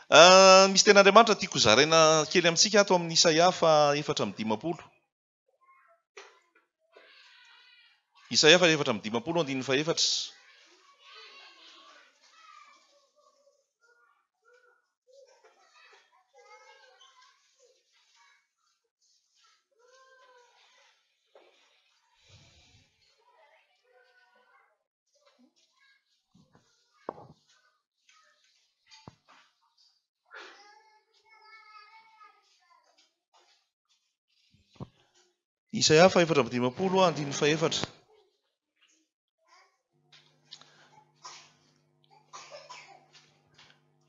Misy ten'Andriamanitra tiako zaraina kely amintsika ato amin'ny Isaia fa 4:10. Isaia 4:10 andininy faefatra. Isaia 4:10 andininy faefatra.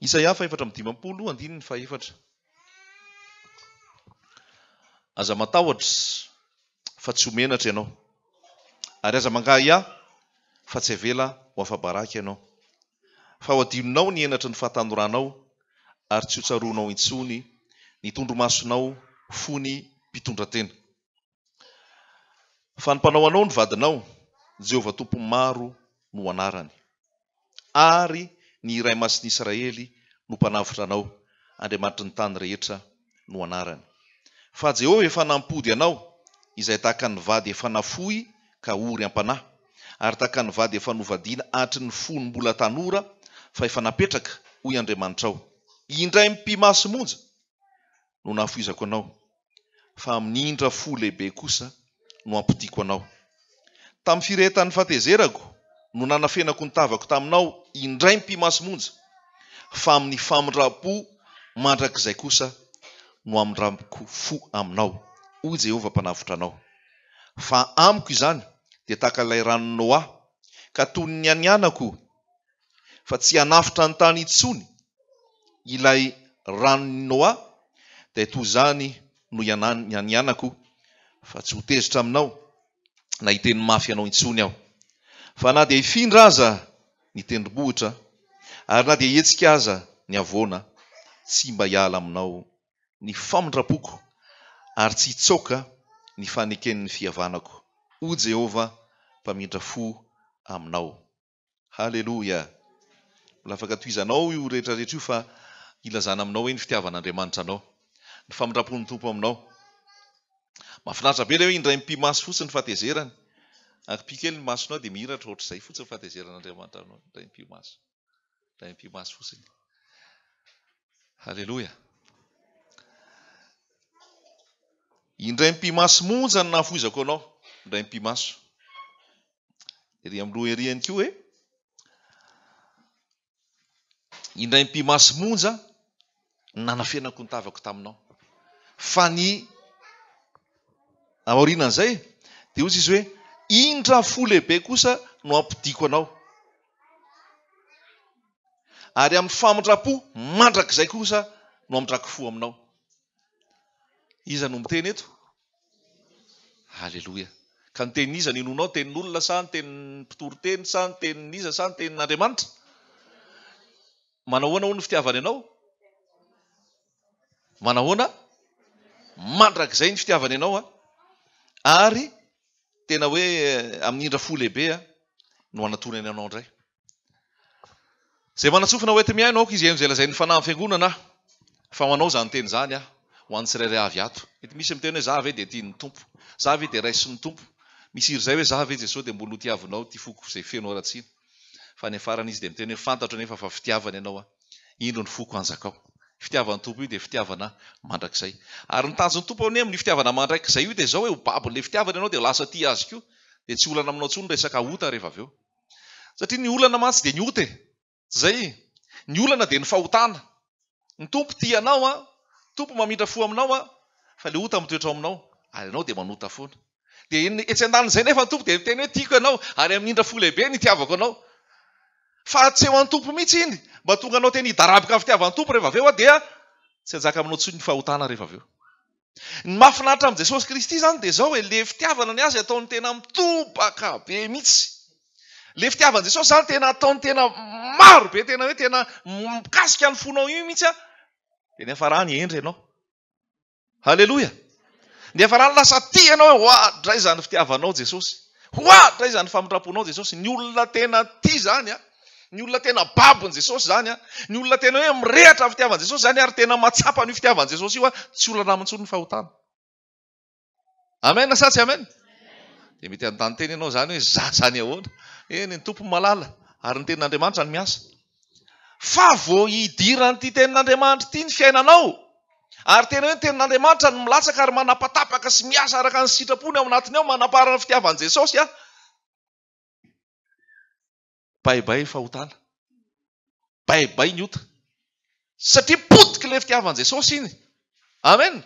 Isaia 4:10 andininy faefatra. Aza matahotra fa tsy homenatra ianao, ary aza mangahy ahy fa tsy avela ho afa-baraka ianao. Fa ho adinonao ny henatra ny fahatanoranao, ary tsy ho tsaroanao intsony ny tondromasonao fony mpitondra-tena. Fa ny mpanao anao ny vadinao, Jehovah tompo maro no anarany, ary ny iray masin'Israely no mpanavotra anao, Andriamanitra ny tany rehetra no anarany. Fa Jehovah efa nampody anao, izay tahaka ny vady efa nafohy ka ory ampanahy, ary tahaka ny vady efa novadiana hatry ny fony mbola tanora, fa efa napetraka hoy Andriamanitra ao. Indray mpimasy monja no nahafoizako anao, fa amin'ny indra fo lehibe kosa no ampodiko anao. Tamin'ny firehetan'ny fahatezerako no nanafenako ny tavako taminao, indray mpimasy monja, fa amin'ny famindram-po mandrakizay kosa no amindramiko fo aminao, hoy Jehovah mpanavotra anao. Fa amiko izany dia tahaka ilay rano Noa, ka toy ny anianako, fa tsy hanafitra ny tany intsony. Ilay rano Noa dia toy izany no anianako, fa tsy ho tezitra aminao na hiteny mafy anao intsony aho. Fa na dia hifindra aza ny tendrombohitra, ary na dia hihetsika aza ny havoana, tsy mba hiala aminao ny famindram-poko, ary tsy hitsoaka ny faneken'ny fihavanako, hoy Jehovah mpamindra fo aminao. Haleloja. Mbola afaka tohizanao io rehetrarehetra io, fa ilazana aminao hoe ny fitiavan'Andriamanitra anao, ny famindram-pon'ny tompo aminao. Mahafinaritra be ilay hoe indray mpimasy fotsiny fahatezerany. Akipikely ny masonao dia mihiratra ohatr'izay fotsiny fahatezeran'Andriamanitra anao, indray mpimasy fotsiny. Haleloja. Indray mpimasy monja no nahafoizako anao, indray mpimaso. Ery amin'ny loha ery ihany koa hoe indray mpimasy monja nanafenako ny tavako taminao. Fa ny aorianan'izay dia hozy izy hoe indra fo lehibe kosa no ampidiko anao, ary amin'ny famindram-po mandrakizay kosa no amindrako fo aminao. Iza no miteny eto? Haleloja. Ka ny tenin'iza no inonao? Tenin'olona sa ny tenin'ny mpitory-teny sa ny tenin'iza sa ny tenin'Andriamanitra? Manahoana hono ny fitiavany ianao? Manahoana? Mandrakizay ny fitiavany ianao, ary tena hoe amin'ny indra fo lehibe no anatonany ianao indray. Zay manatsofina ho ety miaino aoka izy amin'izay lazay ny fanahy fiangonana, fa manao zany teny zany ho an'ny tsirairay avy ato. Mety misy miteny hoe za ve dia tian'ny tompo, za ve dia raisin'ny tompo. Misy iry zay hoe za ve Jesosy dia mbola hotiavinao ty foko izay feno aratsina. Fa ny farany izy dia miteny hoe fantatra nefa fa fitiavana ianao, indro ny foko anjakao. Fitiavan'ny tompo io dia fitiavana mandrakizay. Ary ny tanjon'ny tompo amin'ny fitiavana mandrakizay io dia zao hoe ho babon'ilay fitiavana ianao dia lasa tia azy koa, dia tsy olana aminao intsony resaka ota rehefa avy eo. Satria ny olana mantsy dia ny ota. Zay ny olana dia ny fahotana. Ny tompo tia anao, tompo mamindra fo aminao, fa le ota mitoetra aminao, ary ianao dia manota foana. Dia etsy andanin'izay nefa ny tompo dia miteny hoe tiako ianao, ary amin'ny indra fo lehibe ny tiavako anao. Fa tsy eo an'ny tompo mihitsy iny, mba tonga anao teny hidarabika amin'ny fitiavan'ny tompo rehefa avy eo, dia tsy hanjaka aminao intsony ny fahotana rehefa avy eo. Ny mahafinaritra amin'i Jesosy Kristy zany dia zao hoe le fitiavana ny azy ataony tena mitobaka be mihitsy. Le fitiavan'i Jesosy zany tena ataony tena maro be, tena hoe tena mikasika ny fonao io mihitsy, dia ny hafarany endry ianao. Haleloja. Ny hafarany lasa tia ianao hoe hoadray zany fitiavanao Jesosy, hoadray zany famindram-ponao Jesosy. Ny olona tena tia zany Ny olona tena babon' Jesosy zany a, ny olona tena hoe mirehatra ny fitiavan' Jesosy zany ary tena matsapa ny fitiavan' Jesosy io a, tsy olana amintsony ny fahotana. Amen sa tsy amen? De mety an-tany teny ianao zany hoe za zany ahoana? Eny ny tompo malala ary ny tenin'Andriamanitra ny miasa. Fa vao hidiran'ity tenin'Andriamanitra ity ny fiainanao, ary tena hoe ny tenin'Andriamanitra ny milatsaka ary manapatapaka sy miasa araka ny sitrapony ao anatiny ao manaparana ny fitiavan' Jesosy a, baibay fahotana, baibay ny ota, satria potika le fitiavan' Jesosy iny. Amen.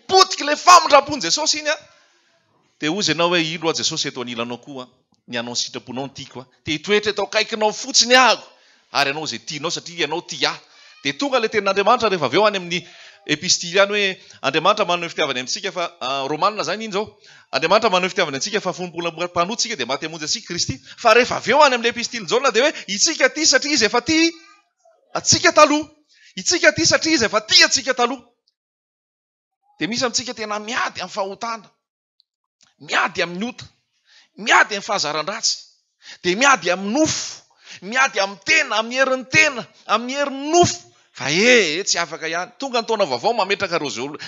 Potika le famindrapon' Jesosy iny a. De ozy ianao hoe ilo a Jesosy eto anilanao koa ny anao ny sitraponao ny tiako a, de hitoetra eto akaikinao fotsiny ahako ary ianao zay tianao satria ianao tia ahy. De tonga le tenin'Andriamanitra rehefa avy eo any amin'ny epistily any hoe Andriamanitra manome fitiavany amintsika fa Romanina zany iny zao. Andriamanitra manome fitiavany antsika fa fombola mpanotsika de maty hamonjy antsika Kristy. Fa rehefa avy eo any amin'ny epistily Jaona de hoe itsika ty satria izy efa tia atsika taloha. Itsika ty satria izy efa tia atsika taloha. De misy amintsika tena miady amin'ny fahotana, miady amin'ny ota, miady amin'ny fahazaran-dratsy, de miady amin'ny nofo, miady amin'ny tena, amin'ny herin'ny tena, amin'ny herin'ny nofo. Fa tsy afaka ihany. Tonga ny taona vaovao mametraka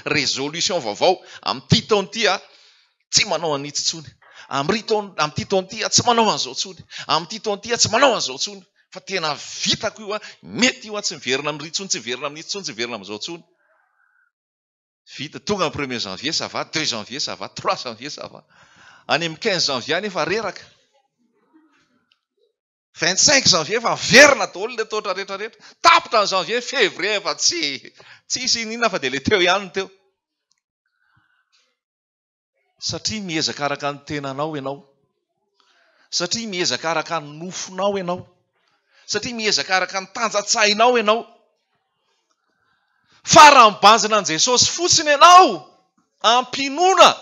résolution vaovao. Amin'ity taona ity a tsy manao an'ity tsony. Amin'ity taona ity a tsy manao an'izao tsony. Amin'ity taona ity a tsy manao an'izao tsony. Fa tena vitako io a, mety io a tsy miverina amin'ny tsony, tsy miverina amin'ity tsony, tsy miverina amin'izao tsony. Vita tonga ny 1er janvier ça va, 2 janvier ça va, 3 janvier ça va. Any amin'ny 15 janvier any efa reraka. 25 janvier efa verina daholo le totra rehetra rehetra. Tapitra ny janvier, février efa tsisy inona fa de le teo ihany teo. Satria miezaka araka ny tenanao ianao. Satria miezaka araka ny nofonao ianao. Satria miezaka araka ny tanjatsainao ianao. Fa raha mibanjina an' Jesosy fotsiny ianao, ampinoana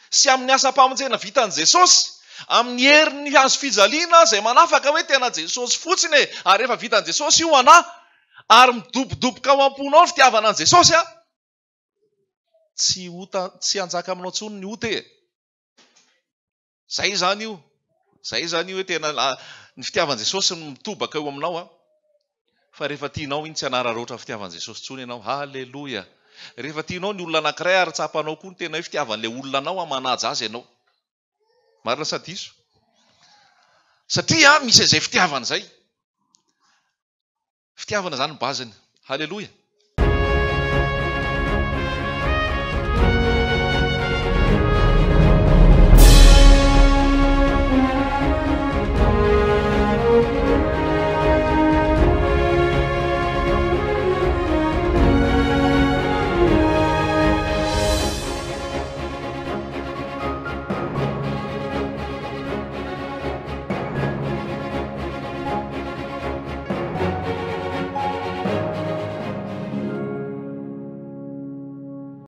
sy amin'ny asa-pamonjena vitan' Jesosy, amin'ny herin'ny hazo fijaliana izay manafaka hoe tena Jesosy fotsiny ary rehefa vitan' Jesosy io ana, ary midobodoboka ao am-ponao ny fitiavana an' Jesosy a, tsy hanjaka aminao tsony ny ota e. Zay zany io. Zay zany io hoe tena ny fitiavan' Jesosy mitobaka eo aminao a. Fa rehefa tianao iny tsy hanararoatra fitiavan' Jesosy tsony ianao. Halleloja. Rehefa tianao ny olona anankiray ary tsapanao koa ny tena hoe fitiavan'le olona anao manaja azy ianao. Marina sa diso? Satria misy izay fitiavana zay. Fitiavana zany ny baziny. Halleloja.